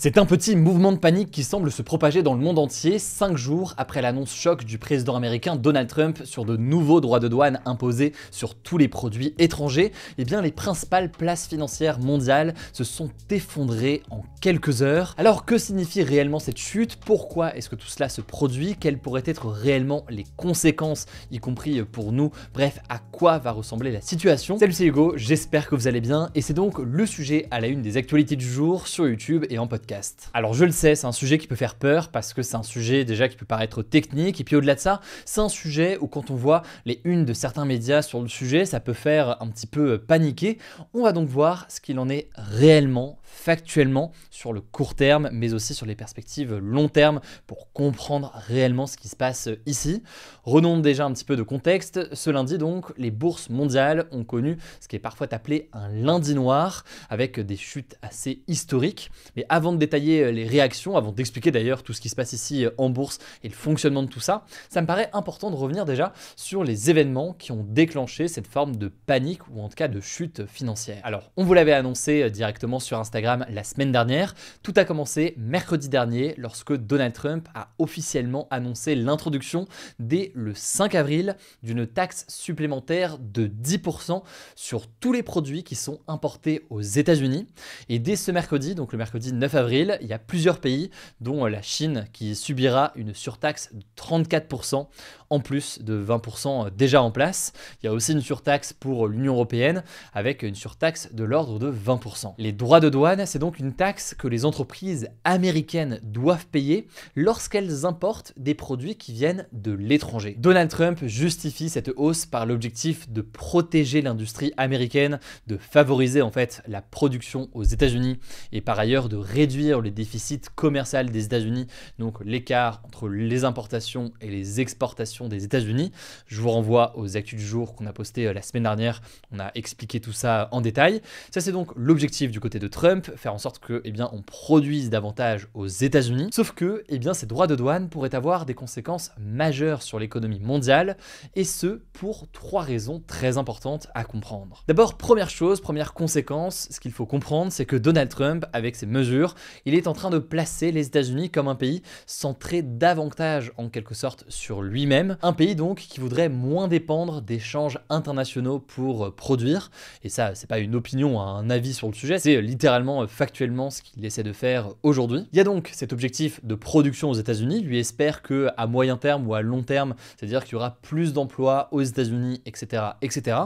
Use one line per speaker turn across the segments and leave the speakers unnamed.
C'est un petit mouvement de panique qui semble se propager dans le monde entier 5 jours après l'annonce choc du président américain Donald Trump sur de nouveaux droits de douane imposés sur tous les produits étrangers. Eh bien, les principales places financières mondiales se sont effondrées en quelques heures. Alors, que signifie réellement cette chute? Pourquoi est-ce que tout cela se produit? Quelles pourraient être réellement les conséquences, y compris pour nous? Bref, à quoi va ressembler la situation? Salut, c'est Hugo, j'espère que vous allez bien et c'est donc le sujet à la une des actualités du jour sur YouTube et en podcast. Alors je le sais, c'est un sujet qui peut faire peur parce que c'est un sujet déjà qui peut paraître technique et puis au-delà de ça, c'est un sujet où quand on voit les unes de certains médias sur le sujet, ça peut faire un petit peu paniquer. On va donc voir ce qu'il en est réellement, factuellement, sur le court terme, mais aussi sur les perspectives long terme pour comprendre réellement ce qui se passe ici. Redonnons déjà un petit peu de contexte. Ce lundi donc, les bourses mondiales ont connu ce qui est parfois appelé un lundi noir avec des chutes assez historiques. Mais avant de détailler les réactions, avant d'expliquer d'ailleurs tout ce qui se passe ici en bourse et le fonctionnement de tout ça, ça me paraît important de revenir déjà sur les événements qui ont déclenché cette forme de panique ou en tout cas de chute financière. Alors, on vous l'avait annoncé directement sur Instagram la semaine dernière. Tout a commencé mercredi dernier lorsque Donald Trump a officiellement annoncé l'introduction dès le 5 avril d'une taxe supplémentaire de 10% sur tous les produits qui sont importés aux États-Unis. Et dès ce mercredi, donc le mercredi 9 avril, il y a plusieurs pays, dont la Chine, qui subira une surtaxe de 34%, en plus de 20% déjà en place. Il y a aussi une surtaxe pour l'Union européenne, avec une surtaxe de l'ordre de 20%. Les droits de douane, c'est donc une taxe que les entreprises américaines doivent payer lorsqu'elles importent des produits qui viennent de l'étranger. Donald Trump justifie cette hausse par l'objectif de protéger l'industrie américaine, de favoriser en fait la production aux États-Unis et par ailleurs de réduire le déficit commercial des États-Unis, donc l'écart entre les importations et les exportations des États-Unis. Je vous renvoie aux actus du jour qu'on a posté la semaine dernière, on a expliqué tout ça en détail. Ça c'est donc l'objectif du côté de Trump, faire en sorte que on produise davantage aux États-Unis. Sauf que ces droits de douane pourraient avoir des conséquences majeures sur l'économie mondiale et ce pour 3 raisons très importantes à comprendre. D'abord, première conséquence, ce qu'il faut comprendre, c'est que Donald Trump, avec ses mesures, il est en train de placer les États-Unis comme un pays centré davantage en quelque sorte sur lui-même, un pays donc qui voudrait moins dépendre d'échanges internationaux pour produire, et ça c'est pas une opinion, un avis sur le sujet, c'est littéralement factuellement ce qu'il essaie de faire aujourd'hui. Il y a donc cet objectif de production aux États-Unis, lui espère que à moyen terme ou à long terme, c'est-à-dire qu'il y aura plus d'emplois aux États-Unis, etc., etc.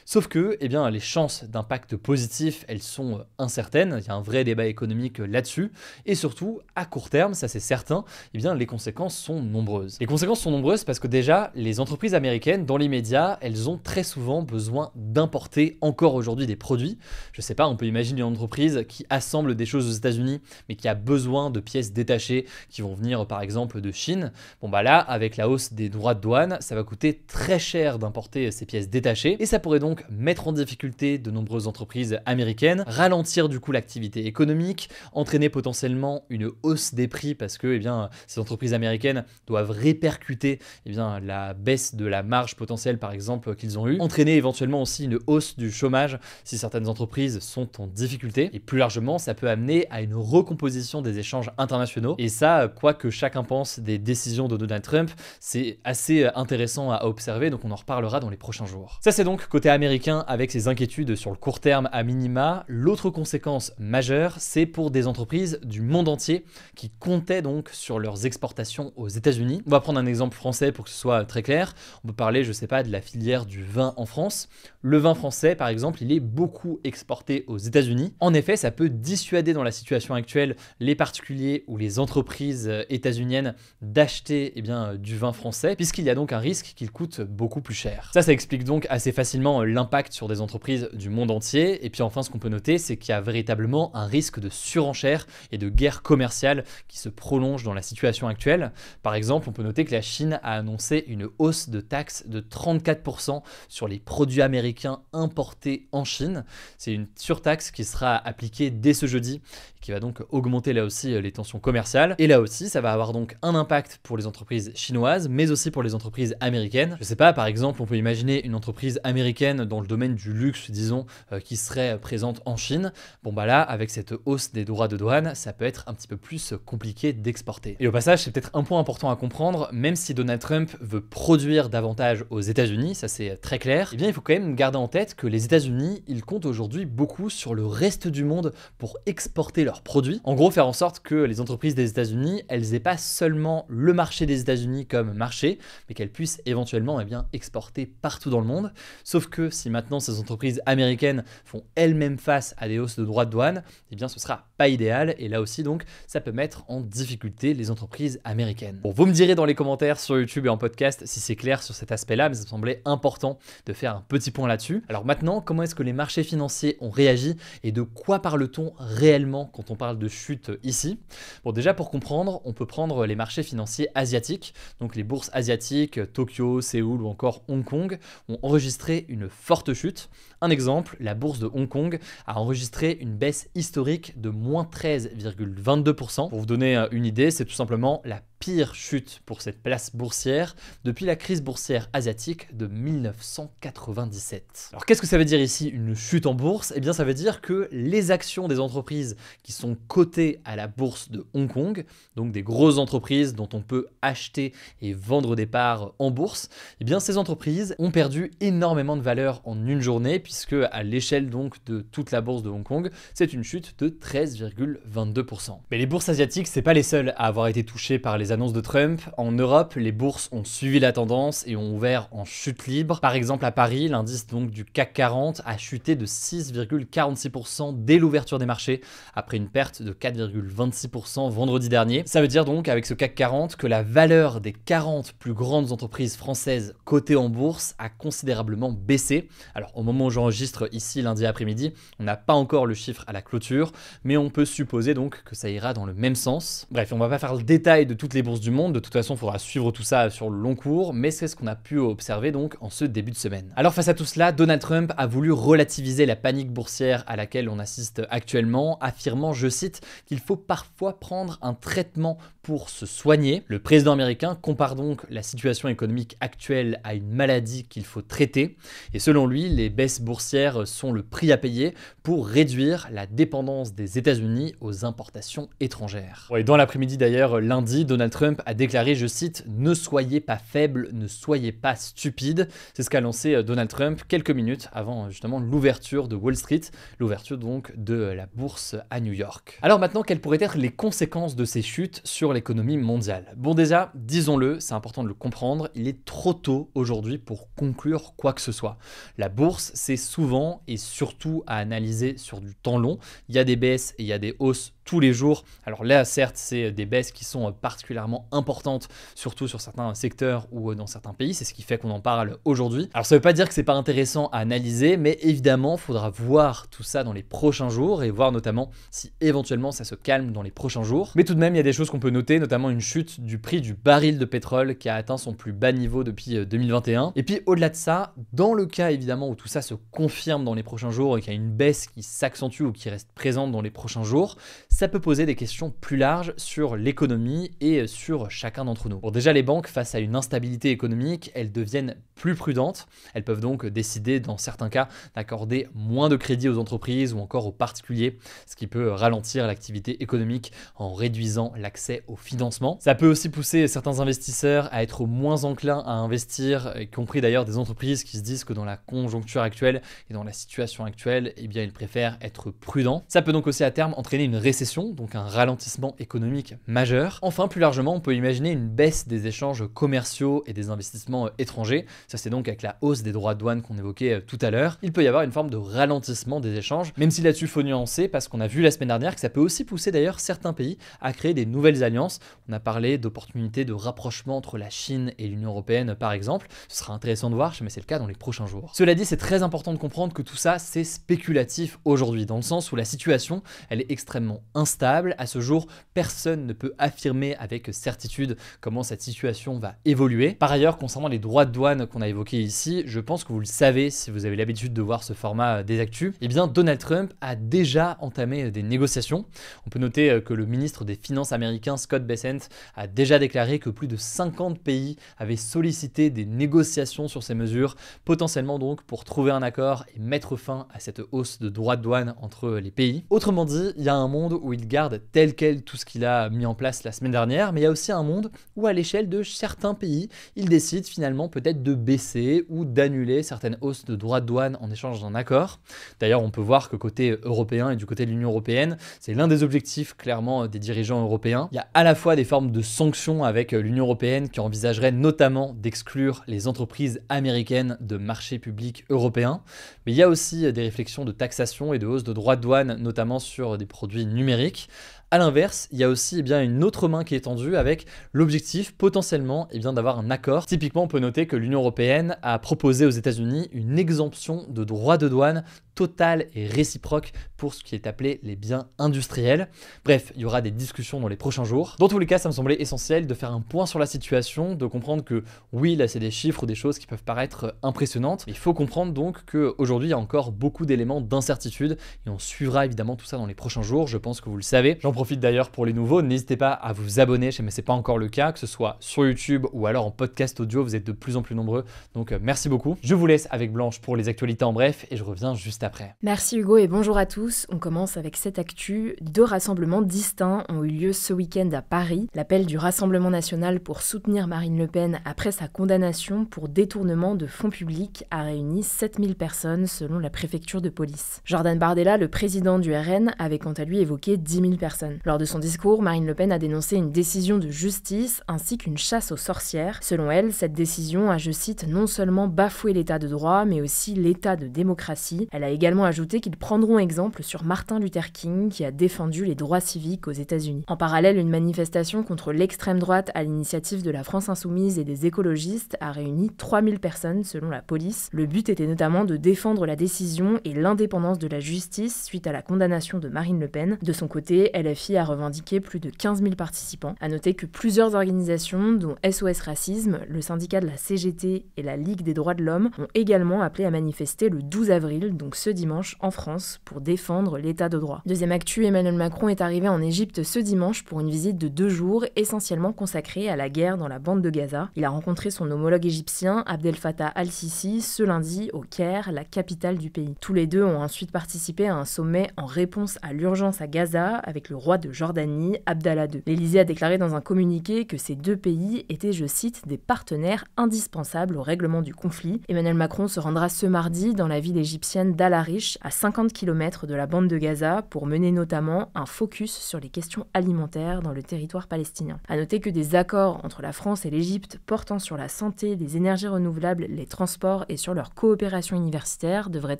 Sauf que les chances d'impact positif, elles sont incertaines, il y a un vrai débat économique là-dessus, et surtout, à court terme, ça c'est certain, les conséquences sont nombreuses. Les conséquences sont nombreuses parce que déjà, les entreprises américaines, dans l'immédiat, elles ont très souvent besoin d'importer encore aujourd'hui des produits. Je sais pas, on peut imaginer une entreprise qui assemble des choses aux États-Unis, mais qui a besoin de pièces détachées qui vont venir par exemple de Chine. Là, avec la hausse des droits de douane, ça va coûter très cher d'importer ces pièces détachées, et ça pourrait donc mettre en difficulté de nombreuses entreprises américaines, ralentir du coup l'activité économique, entraîner potentiellement une hausse des prix parce que ces entreprises américaines doivent répercuter la baisse de la marge potentielle par exemple qu'ils ont eu, entraîner éventuellement aussi une hausse du chômage si certaines entreprises sont en difficulté, et plus largement ça peut amener à une recomposition des échanges internationaux, et ça, quoi que chacun pense des décisions de Donald Trump, c'est assez intéressant à observer, donc on en reparlera dans les prochains jours. Ça c'est donc côté américain avec ses inquiétudes sur le court terme à minima. L'autre conséquence majeure, c'est pour des entreprises du monde entier qui comptaient donc sur leurs exportations aux États-Unis. On va prendre un exemple français pour que ce soit très clair. On peut parler, je sais pas, de la filière du vin en France. Le vin français, par exemple, il est beaucoup exporté aux États-Unis. En effet, ça peut dissuader dans la situation actuelle les particuliers ou les entreprises états-uniennes d'acheter du vin français, puisqu'il y a donc un risque qu'il coûte beaucoup plus cher. Ça explique donc assez facilement l'impact sur des entreprises du monde entier. Et puis enfin, ce qu'on peut noter, c'est qu'il y a véritablement un risque de surenchère et de guerre commerciale qui se prolonge dans la situation actuelle. Par exemple, on peut noter que la Chine a annoncé une hausse de taxes de 34% sur les produits américains importés en Chine. C'est une surtaxe qui sera appliquée appliqué dès ce jeudi, qui va donc augmenter là aussi les tensions commerciales. Et là aussi, ça va avoir donc un impact pour les entreprises chinoises, mais aussi pour les entreprises américaines. Je sais pas, par exemple, on peut imaginer une entreprise américaine dans le domaine du luxe, disons, qui serait présente en Chine. Bon bah là, avec cette hausse des droits de douane, ça peut être un petit peu plus compliqué d'exporter. Et au passage, c'est peut-être un point important à comprendre, même si Donald Trump veut produire davantage aux États-Unis, ça c'est très clair, eh bien il faut quand même garder en tête que les États-Unis, ils comptent aujourd'hui beaucoup sur le reste du monde pour exporter leurs produits. En gros, faire en sorte que les entreprises des États-Unis, elles aient pas seulement le marché des États-Unis comme marché, mais qu'elles puissent éventuellement exporter partout dans le monde. Sauf que si maintenant ces entreprises américaines font elles-mêmes face à des hausses de droits de douane, eh bien ce sera pas idéal, et là aussi donc ça peut mettre en difficulté les entreprises américaines. Bon, vous me direz dans les commentaires sur YouTube et en podcast si c'est clair sur cet aspect-là, mais ça me semblait important de faire un petit point là-dessus. Alors maintenant, comment est-ce que les marchés financiers ont réagi et de quoi parle-t-on réellement quand on parle de chute ici? Bon, déjà pour comprendre, on peut prendre les marchés financiers asiatiques, donc les bourses asiatiques, Tokyo, Séoul ou encore Hong Kong ont enregistré une forte chute. Un exemple, la bourse de Hong Kong a enregistré une baisse historique de moins 13,22%. Pour vous donner une idée, c'est tout simplement la pire chute pour cette place boursière depuis la crise boursière asiatique de 1997. Alors qu'est-ce que ça veut dire ici, une chute en bourse? Eh bien ça veut dire que les actions des entreprises qui sont cotées à la bourse de Hong Kong, donc des grosses entreprises dont on peut acheter et vendre des parts en bourse, eh bien ces entreprises ont perdu énormément de valeur en une journée, puisque à l'échelle donc de toute la bourse de Hong Kong, c'est une chute de 13,22%. Mais les bourses asiatiques, c'est pas les seules à avoir été touchées par les annonces de Trump. En Europe, les bourses ont suivi la tendance et ont ouvert en chute libre. Par exemple à Paris, l'indice donc du CAC 40 a chuté de 6,46% dès l'ouverture des marchés, après une perte de 4,26% vendredi dernier. Ça veut dire donc avec ce CAC 40 que la valeur des 40 plus grandes entreprises françaises cotées en bourse a considérablement baissé. Alors au moment où j'enregistre ici lundi après-midi, on n'a pas encore le chiffre à la clôture, mais on peut supposer donc que ça ira dans le même sens. Bref, on va pas faire le détail de toutes les bourses du monde, de toute façon il faudra suivre tout ça sur le long cours, mais c'est ce qu'on a pu observer donc en ce début de semaine. Alors face à tout cela, Donald Trump a voulu relativiser la panique boursière à laquelle on assiste actuellement, affirmant, je cite, qu'il faut parfois prendre un traitement pour se soigner. Le président américain compare donc la situation économique actuelle à une maladie qu'il faut traiter, et selon lui, les baisses boursières sont le prix à payer pour réduire la dépendance des États-Unis aux importations étrangères. Et dans l'après-midi d'ailleurs, lundi, Donald Trump a déclaré, je cite, « Ne soyez pas faibles, ne soyez pas stupides ». C'est ce qu'a lancé Donald Trump quelques minutes avant justement l'ouverture de Wall Street, l'ouverture donc de la bourse à New York. Alors maintenant, quelles pourraient être les conséquences de ces chutes sur l'économie mondiale? Bon déjà, disons-le, c'est important de le comprendre, il est trop tôt aujourd'hui pour conclure quoi que ce soit. La bourse, c'est souvent et surtout à analyser sur du temps long. Il y a des baisses et il y a des hausses tous les jours. Alors là, certes, c'est des baisses qui sont particulièrement importantes, surtout sur certains secteurs ou dans certains pays. C'est ce qui fait qu'on en parle aujourd'hui. Alors ça ne veut pas dire que c'est pas intéressant à analyser, mais évidemment, il faudra voir tout ça dans les prochains jours et voir notamment si éventuellement ça se calme dans les prochains jours. Mais tout de même, il y a des choses qu'on peut noter, notamment une chute du prix du baril de pétrole qui a atteint son plus bas niveau depuis 2021. Et puis au-delà de ça, dans le cas évidemment où tout ça se confirme dans les prochains jours et qu'il y a une baisse qui s'accentue ou qui reste présente dans les prochains jours, ça peut poser des questions plus larges sur l'économie et sur chacun d'entre nous. Bon, déjà, les banques, face à une instabilité économique, elles deviennent plus prudentes. Elles peuvent donc décider, dans certains cas, d'accorder moins de crédits aux entreprises ou encore aux particuliers, ce qui peut ralentir l'activité économique en réduisant l'accès au financement. Ça peut aussi pousser certains investisseurs à être moins enclins à investir, y compris d'ailleurs des entreprises qui se disent que dans la conjoncture actuelle et dans la situation actuelle, eh bien, ils préfèrent être prudents. Ça peut donc aussi à terme entraîner une récession, donc un ralentissement économique majeur. Enfin, plus largement, on peut imaginer une baisse des échanges commerciaux et des investissements étrangers. Ça, c'est donc avec la hausse des droits de douane qu'on évoquait tout à l'heure. Il peut y avoir une forme de ralentissement des échanges, même si là-dessus, il faut nuancer, parce qu'on a vu la semaine dernière que ça peut aussi pousser d'ailleurs certains pays à créer des nouvelles alliances. On a parlé d'opportunités de rapprochement entre la Chine et l'Union européenne, par exemple. Ce sera intéressant de voir, mais c'est le cas dans les prochains jours. Cela dit, c'est très important de comprendre que tout ça, c'est spéculatif aujourd'hui, dans le sens où la situation, elle est extrêmement instable. À ce jour, personne ne peut affirmer avec certitude comment cette situation va évoluer. Par ailleurs, concernant les droits de douane qu'on a évoqués ici, je pense que vous le savez si vous avez l'habitude de voir ce format des actus, eh bien Donald Trump a déjà entamé des négociations. On peut noter que le ministre des Finances américain Scott Bessent a déjà déclaré que plus de 50 pays avaient sollicité des négociations sur ces mesures, potentiellement donc pour trouver un accord et mettre fin à cette hausse de droits de douane entre les pays. Autrement dit, il y a un monde où il garde tel quel tout ce qu'il a mis en place la semaine dernière, mais il y a aussi un monde où à l'échelle de certains pays, il décide finalement peut-être de baisser ou d'annuler certaines hausses de droits de douane en échange d'un accord. D'ailleurs, on peut voir que côté européen et du côté de l'Union européenne, c'est l'un des objectifs clairement des dirigeants européens. Il y a à la fois des formes de sanctions avec l'Union européenne qui envisagerait notamment d'exclure les entreprises américaines de marché public européens, mais il y a aussi des réflexions de taxation et de hausse de droits de douane, notamment sur des produits numériques. A l'inverse, il y a aussi une autre main qui est tendue avec l'objectif potentiellement d'avoir un accord. Typiquement, on peut noter que l'Union européenne a proposé aux États-Unis une exemption de droits de douane totale et réciproque pour ce qui est appelé les biens industriels. Bref, il y aura des discussions dans les prochains jours. Dans tous les cas, ça me semblait essentiel de faire un point sur la situation, de comprendre que oui, là c'est des chiffres ou des choses qui peuvent paraître impressionnantes, mais il faut comprendre donc qu'aujourd'hui il y a encore beaucoup d'éléments d'incertitude et on suivra évidemment tout ça dans les prochains jours, je pense que vous le savez. J'en profite d'ailleurs pour les nouveaux, n'hésitez pas à vous abonner, mais c'est pas encore le cas, que ce soit sur YouTube ou alors en podcast audio, vous êtes de plus en plus nombreux, donc merci beaucoup. Je vous laisse avec Blanche pour les actualités en bref et je reviens juste après.
Merci Hugo et bonjour à tous. On commence avec cette actu. 2 rassemblements distincts ont eu lieu ce week-end à Paris. L'appel du Rassemblement national pour soutenir Marine Le Pen après sa condamnation pour détournement de fonds publics a réuni 7000 personnes selon la préfecture de police. Jordan Bardella, le président du RN, avait quant à lui évoqué 10 000 personnes. Lors de son discours, Marine Le Pen a dénoncé une décision de justice ainsi qu'une chasse aux sorcières. Selon elle, cette décision a, je cite, non seulement bafoué l'état de droit, mais aussi l'état de démocratie. Elle a également ajouté qu'ils prendront exemple sur Martin Luther King qui a défendu les droits civiques aux États-Unis. En parallèle, une manifestation contre l'extrême droite à l'initiative de la France Insoumise et des écologistes a réuni 3000 personnes selon la police. Le but était notamment de défendre la décision et l'indépendance de la justice suite à la condamnation de Marine Le Pen. De son côté, LFI a revendiqué plus de 15 000 participants. À noter que plusieurs organisations, dont SOS Racisme, le syndicat de la CGT et la Ligue des droits de l'homme, ont également appelé à manifester le 12 avril, donc ce dimanche, en France, pour défendre l'état de droit. Deuxième actu, Emmanuel Macron est arrivé en Égypte ce dimanche pour une visite de 2 jours, essentiellement consacrée à la guerre dans la bande de Gaza. Il a rencontré son homologue égyptien, Abdel Fattah al-Sisi, ce lundi au Caire, la capitale du pays. Tous les deux ont ensuite participé à un sommet en réponse à l'urgence à Gaza avec le roi de Jordanie, Abdallah II. L'Élysée a déclaré dans un communiqué que ces 2 pays étaient, je cite, des partenaires indispensables au règlement du conflit. Emmanuel Macron se rendra ce mardi dans la ville égyptienne d'Al Arish, à 50 km de la bande de Gaza, pour mener notamment un focus sur les questions alimentaires dans le territoire palestinien. A noter que des accords entre la France et l'Égypte portant sur la santé, les énergies renouvelables, les transports et sur leur coopération universitaire devraient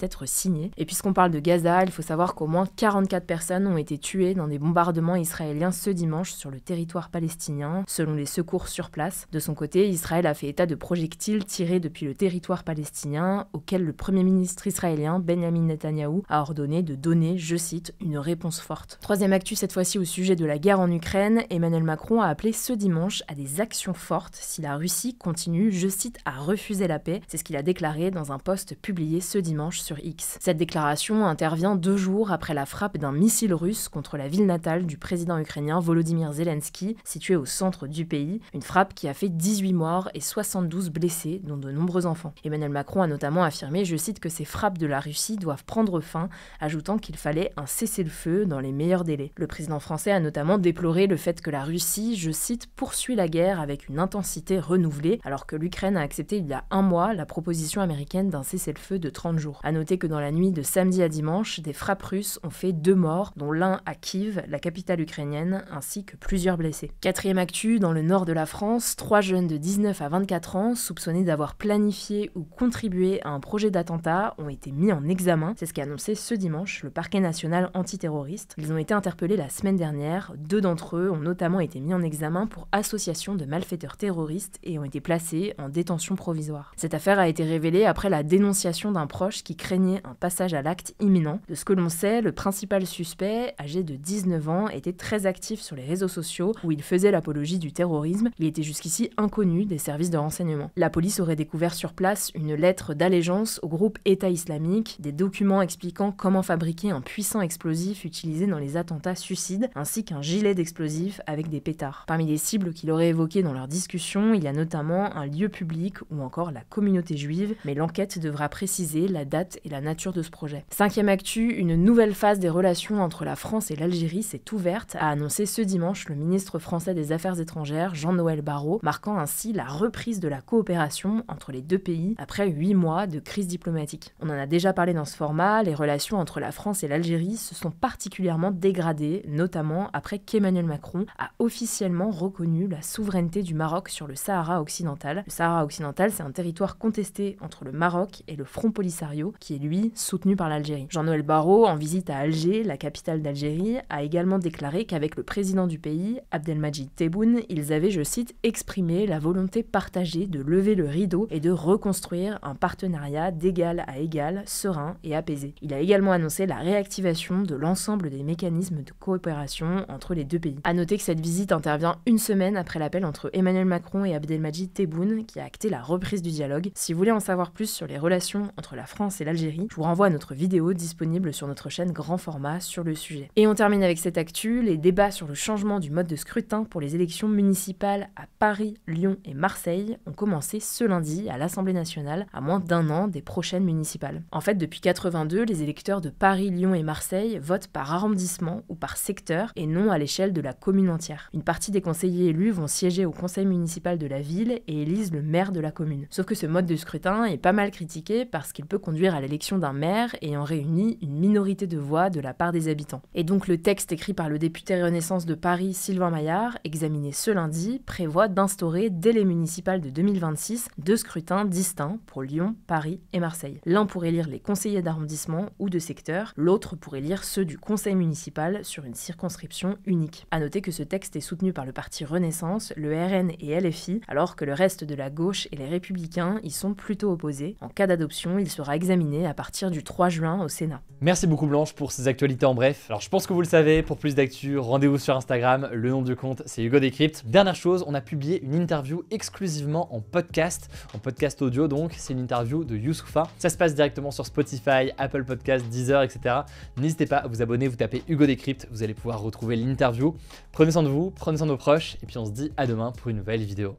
être signés. Et puisqu'on parle de Gaza, il faut savoir qu'au moins 44 personnes ont été tuées dans des bombardements israéliens ce dimanche sur le territoire palestinien, selon les secours sur place. De son côté, Israël a fait état de projectiles tirés depuis le territoire palestinien, auquel le premier ministre israélien, Benjamin Netanyahou, a ordonné de donner, je cite, une réponse forte. Troisième actu, cette fois-ci au sujet de la guerre en Ukraine, Emmanuel Macron a appelé ce dimanche à des actions fortes si la Russie continue, je cite, à refuser la paix. C'est ce qu'il a déclaré dans un post publié ce dimanche sur X. Cette déclaration intervient 2 jours après la frappe d'un missile russe contre la ville natale du président ukrainien Volodymyr Zelensky, située au centre du pays, une frappe qui a fait 18 morts et 72 blessés, dont de nombreux enfants. Emmanuel Macron a notamment affirmé, je cite, que ces frappes de la Russie doivent prendre fin, ajoutant qu'il fallait un cessez-le-feu dans les meilleurs délais. Le président français a notamment déploré le fait que la Russie, je cite, poursuit la guerre avec une intensité renouvelée, alors que l'Ukraine a accepté il y a 1 mois la proposition américaine d'un cessez-le-feu de 30 jours. A noter que dans la nuit de samedi à dimanche, des frappes russes ont fait 2 morts, dont l'un à Kiev, la capitale ukrainienne, ainsi que plusieurs blessés. Quatrième actu, dans le nord de la France, 3 jeunes de 19 à 24 ans, soupçonnés d'avoir planifié ou contribué à un projet d'attentat, ont été mis en examen examen. C'est ce qu'a annoncé ce dimanche le parquet national antiterroriste. Ils ont été interpellés la semaine dernière. 2 d'entre eux ont notamment été mis en examen pour association de malfaiteurs terroristes et ont été placés en détention provisoire. Cette affaire a été révélée après la dénonciation d'un proche qui craignait un passage à l'acte imminent. De ce que l'on sait, le principal suspect, âgé de 19 ans, était très actif sur les réseaux sociaux où il faisait l'apologie du terrorisme. Il était jusqu'ici inconnu des services de renseignement. La police aurait découvert sur place une lettre d'allégeance au groupe État islamique, des documents expliquant comment fabriquer un puissant explosif utilisé dans les attentats suicides, ainsi qu'un gilet d'explosifs avec des pétards. Parmi les cibles qu'il aurait évoquées dans leur discussion, il y a notamment un lieu public ou encore la communauté juive, mais l'enquête devra préciser la date et la nature de ce projet. 5e actu, une nouvelle phase des relations entre la France et l'Algérie s'est ouverte, a annoncé ce dimanche le ministre français des Affaires étrangères, Jean-Noël Barrot, marquant ainsi la reprise de la coopération entre les deux pays après 8 mois de crise diplomatique. On en a déjà parlé dans ce format, les relations entre la France et l'Algérie se sont particulièrement dégradées, notamment après qu'Emmanuel Macron a officiellement reconnu la souveraineté du Maroc sur le Sahara occidental. Le Sahara occidental, c'est un territoire contesté entre le Maroc et le Front Polisario, qui est lui soutenu par l'Algérie. Jean-Noël Barrot, en visite à Alger, la capitale d'Algérie, a également déclaré qu'avec le président du pays, Abdelmadjid Tebboune, ils avaient, je cite, exprimé la volonté partagée de lever le rideau et de reconstruire un partenariat d'égal à égal, serein et apaisé. Il a également annoncé la réactivation de l'ensemble des mécanismes de coopération entre les deux pays. A noter que cette visite intervient une semaine après l'appel entre Emmanuel Macron et Abdelmadjid Tebboune qui a acté la reprise du dialogue. Si vous voulez en savoir plus sur les relations entre la France et l'Algérie, je vous renvoie à notre vidéo disponible sur notre chaîne Grand Format sur le sujet. Et on termine avec cette actu, les débats sur le changement du mode de scrutin pour les élections municipales à Paris, Lyon et Marseille ont commencé ce lundi à l'Assemblée nationale, à moins d'1 an des prochaines municipales. En fait, depuis 82, les électeurs de Paris, Lyon et Marseille votent par arrondissement ou par secteur et non à l'échelle de la commune entière. Une partie des conseillers élus vont siéger au conseil municipal de la ville et élisent le maire de la commune. Sauf que ce mode de scrutin est pas mal critiqué parce qu'il peut conduire à l'élection d'un maire ayant réuni une minorité de voix de la part des habitants. Et donc le texte écrit par le député Renaissance de Paris, Sylvain Maillard, examiné ce lundi, prévoit d'instaurer dès les municipales de 2026 2 scrutins distincts pour Lyon, Paris et Marseille. L'un pour élire les conseillers d'arrondissement ou de secteur, l'autre pour élire ceux du conseil municipal sur une circonscription unique. A noter que ce texte est soutenu par le parti Renaissance, le RN et LFI, alors que le reste de la gauche et les Républicains y sont plutôt opposés. En cas d'adoption, il sera examiné à partir du 3 juin au Sénat.
Merci beaucoup Blanche pour ces actualités en bref. Alors je pense que vous le savez, pour plus d'actu, rendez-vous sur Instagram, le nom du compte c'est Hugo Décrypte. Dernière chose, on a publié une interview exclusivement en podcast audio donc, c'est une interview de Youssoupha. Ça se passe directement sur Spotify, Apple Podcasts, Deezer, etc. N'hésitez pas à vous abonner, vous tapez Hugo Décrypte, vous allez pouvoir retrouver l'interview. Prenez soin de vous, prenez soin de vos proches, et puis on se dit à demain pour une nouvelle vidéo.